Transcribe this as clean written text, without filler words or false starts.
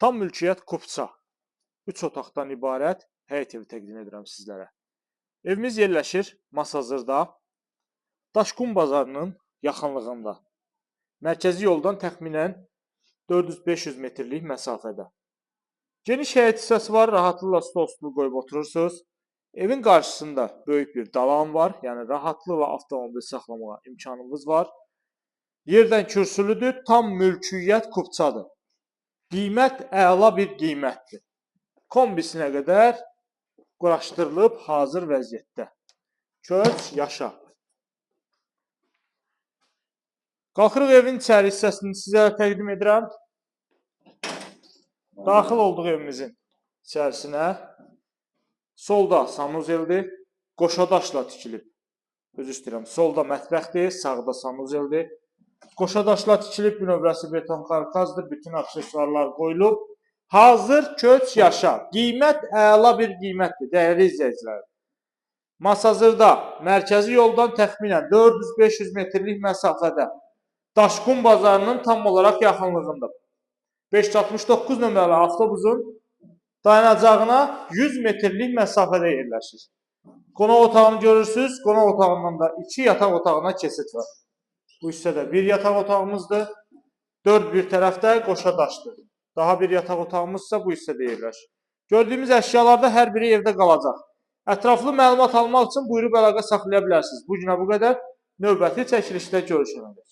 Tam mülkiyyət Kupça. 3 otaqdan ibarət həyət evi təqdim edirəm sizlərə. Evimiz yerləşir Masazırda, Daşqum bazarının yaxınlığında. Mərkəzi yoldan təxminən 400-500 metrlik məsafədə. Geniş həyət hissəsi var, rahatlıqla stol qoyub oturursunuz. Evin qarşısında böyük bir dalan var, yəni rahatlıqla avtomobil saxlamağa imkanımız var. Yerdən kürsülüdür, tam mülkiyyət Kupçadır. Qiymət əla bir qiymətdir. Kombisinə qədər quraşdırılıb hazır vəziyyətdə. Köç, yaşa. Qalxırıq evin içəri hissəsini sizə təqdim edirəm. Daxil olduq evimizin içərisinə. Solda sanuzeldir, qoşadaşla tikilib. Özür istəyirəm, solda mətbəxdir, sağda sanuzeldir. Qoşadaşla tikilib, bünövrəsi beton karkasdır, bütün aksesuarlar qoyulub. Hazır köç yaşa. Qiymət əla bir qiymətdir, dəyərli izləyicilər. Masazırda, mərkəzi yoldan təxminən 400-500 metrlik məsafədə, Daşqum bazarının tam olaraq yaxınlığında. 569 nömrəli avtobusun dayanacağına 100 metrlik məsafədə yerləşir. Qonaq otağını görürsünüz, qonaq otağından da 2 yataq otağına keçid var. Bu hissədə bir yataq otağımızdır, 4 bir tərəfdə qoşadaşdır. Daha bir yataq otağımızsa bu hissədə yerləşir. Gördüyümüz əşyalarda hər biri evdə qalacaq. Ətraflı məlumat almaq üçün buyurub əlaqə saxlaya bilərsiniz. Bu günə bu qədər, növbəti çəkilişdə görüşənədək.